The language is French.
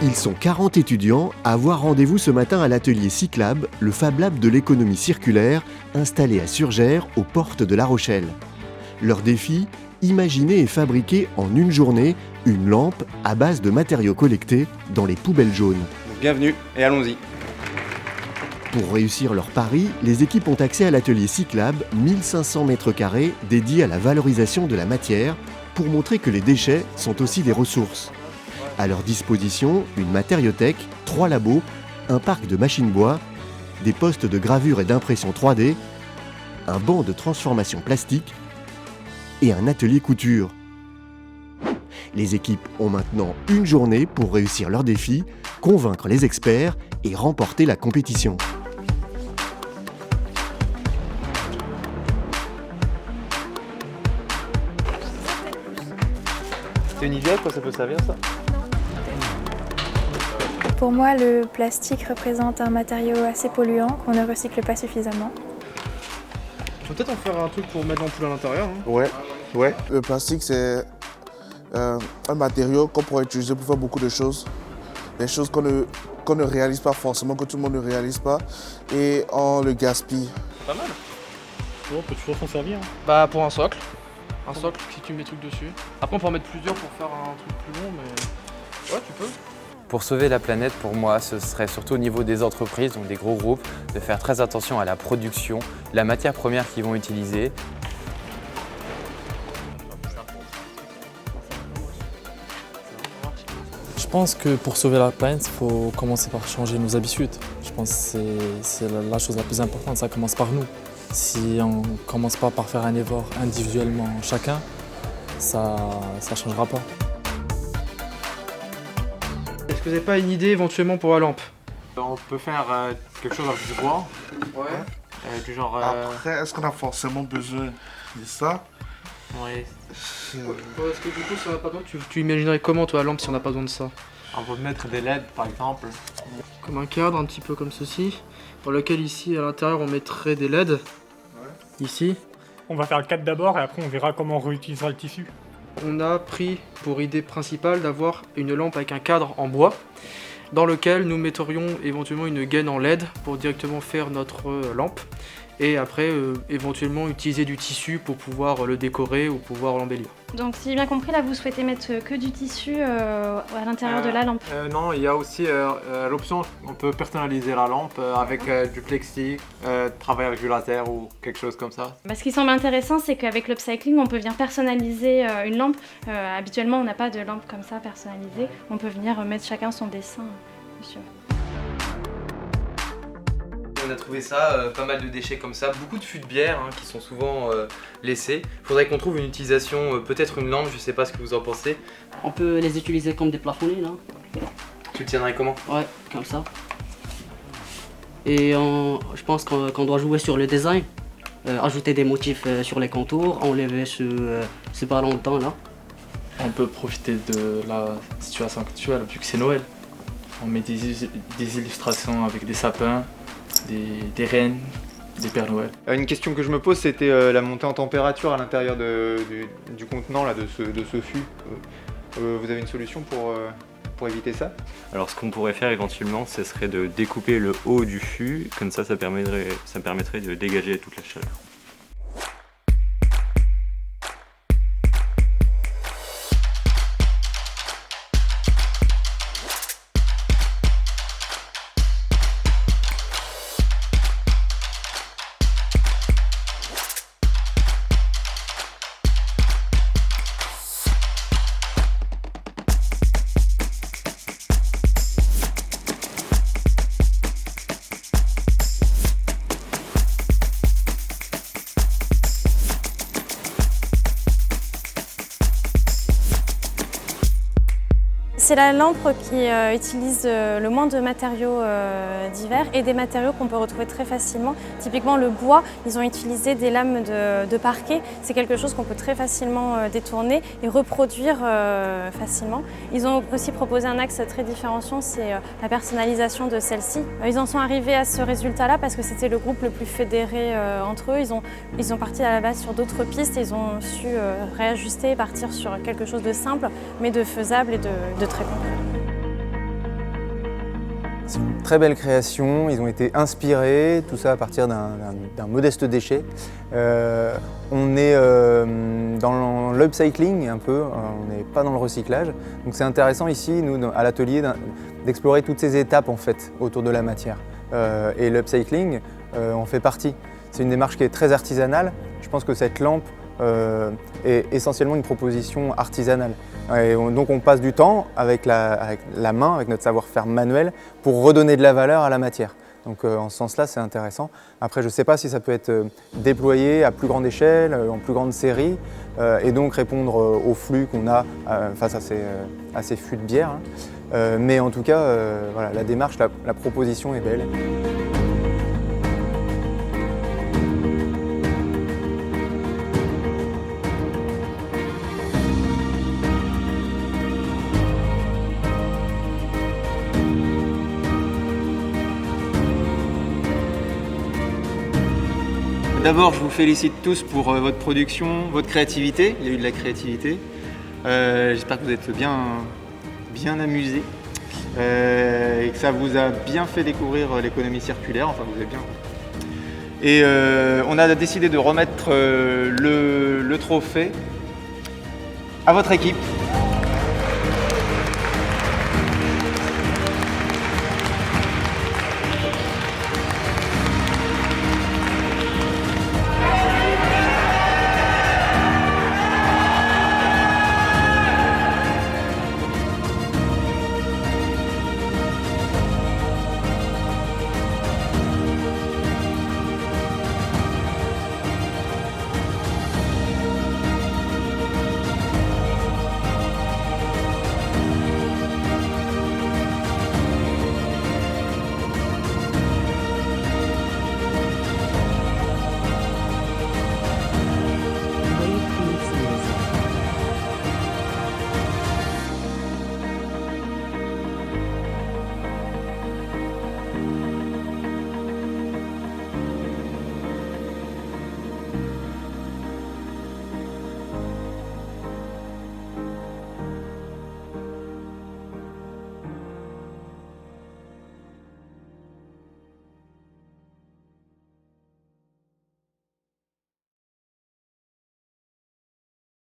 Ils sont 40 étudiants à avoir rendez-vous ce matin à l'atelier Cyclab, le Fab Lab de l'économie circulaire, installé à Surgères, aux portes de La Rochelle. Leur défi, imaginer et fabriquer en une journée une lampe à base de matériaux collectés dans les poubelles jaunes. Bienvenue et allons-y. Pour réussir leur pari, les équipes ont accès à l'atelier Cyclab, 1500 m² dédié à la valorisation de la matière, pour montrer que les déchets sont aussi des ressources. À leur disposition, une matériothèque, 3 labos, un parc de machines bois, des postes de gravure et d'impression 3D, un banc de transformation plastique et un atelier couture. Les équipes ont maintenant une journée pour réussir leur défi, convaincre les experts et remporter la compétition. C'est une idée à quoi ça peut servir ça? Pour moi, le plastique représente un matériau assez polluant qu'on ne recycle pas suffisamment. On peut peut-être en faire un truc pour mettre l'ampoule à l'intérieur. Hein. Ouais. Le plastique, c'est un matériau qu'on pourrait utiliser pour faire beaucoup de choses. Des choses qu'on ne réalise pas forcément, que tout le monde ne réalise pas. Et on le gaspille. Pas mal. Bon, on peut toujours s'en servir. Hein. Bah pour un socle. Un socle si tu mets des trucs dessus. Après on peut en mettre plusieurs pour faire un truc plus long, mais ouais tu peux. Pour sauver la planète, pour moi, ce serait surtout au niveau des entreprises, donc des gros groupes, de faire très attention à la production, la matière première qu'ils vont utiliser. Je pense que pour sauver la planète, il faut commencer par changer nos habitudes. Je pense que c'est la chose la plus importante, ça commence par nous. Si on ne commence pas par faire un effort individuellement chacun, ça ne changera pas. Est-ce que vous n'avez pas une idée éventuellement pour la lampe? On peut faire quelque chose avec du bois. Ouais. Du genre. Après, est-ce qu'on a forcément besoin de ça? Oui. Est-ce que du coup, si on n'a pas besoin, tu imaginerais comment toi la lampe si on n'a pas besoin de ça? On peut mettre des LED par exemple. Comme un cadre, un petit peu comme ceci, dans lequel ici à l'intérieur on mettrait des LED. Ici. On va faire le cadre d'abord et après on verra comment on réutilisera le tissu. On a pris pour idée principale d'avoir une lampe avec un cadre en bois dans lequel nous metterions éventuellement une gaine en LED pour directement faire notre lampe et après éventuellement utiliser du tissu pour pouvoir le décorer ou pouvoir l'embellir. Donc si j'ai bien compris, là vous souhaitez mettre que du tissu à l'intérieur de la lampe? Non, il y a aussi l'option, on peut personnaliser la lampe avec du plexi, travailler avec du laser ou quelque chose comme ça. Ce qui semble intéressant, c'est qu'avec l'upcycling, on peut venir personnaliser une lampe. Habituellement, on n'a pas de lampe comme ça personnalisée. On peut venir mettre chacun son dessin dessus. On a trouvé ça, pas mal de déchets comme ça, beaucoup de fûts de bière qui sont souvent laissés. Il faudrait qu'on trouve une utilisation, peut-être une lampe, je sais pas ce que vous en pensez. On peut les utiliser comme des plafonnets là. Tu le tiendrais comment? Ouais, comme ça. Et je pense qu'on doit jouer sur le design, ajouter des motifs sur les contours, enlever ce ballon de temps là. On peut profiter de la situation actuelle vu que c'est Noël. On met des illustrations avec des sapins, des rennes, des Pères Noël. Une question que je me pose, c'était la montée en température à l'intérieur du contenant là, de ce fût. Vous avez une solution pour éviter ça? Alors ce qu'on pourrait faire éventuellement, ce serait de découper le haut du fût, comme ça permettrait de dégager toute la chaleur. C'est la lampe qui utilise le moins de matériaux divers et des matériaux qu'on peut retrouver très facilement. Typiquement le bois, ils ont utilisé des lames de parquet. C'est quelque chose qu'on peut très facilement détourner et reproduire facilement. Ils ont aussi proposé un axe très différenciant, c'est la personnalisation de celle-ci. Ils en sont arrivés à ce résultat-là parce que c'était le groupe le plus fédéré entre eux. Ils sont partis à la base sur d'autres pistes et ils ont su réajuster et partir sur quelque chose de simple mais de faisable et de très concret. C'est une très belle création, ils ont été inspirés, tout ça à partir d'un modeste déchet. On est dans l'upcycling un peu, on n'est pas dans le recyclage. Donc c'est intéressant ici, nous, à l'atelier, d'explorer toutes ces étapes en fait autour de la matière. Et l'upcycling en fait partie. C'est une démarche qui est très artisanale. Je pense que cette lampe est essentiellement une proposition artisanale. Et donc on passe du temps avec la main, avec notre savoir-faire manuel, pour redonner de la valeur à la matière. Donc en ce sens-là, c'est intéressant. Après, je ne sais pas si ça peut être déployé à plus grande échelle, en plus grande série, et donc répondre au flux qu'on a face à ces fûts de bière. Mais en tout cas, voilà, la démarche, la proposition est belle. D'abord, je vous félicite tous pour votre production, votre créativité. Il y a eu de la créativité. J'espère que vous êtes bien amusés et que ça vous a bien fait découvrir l'économie circulaire. Enfin, vous avez bien. Et on a décidé de remettre le trophée à votre équipe.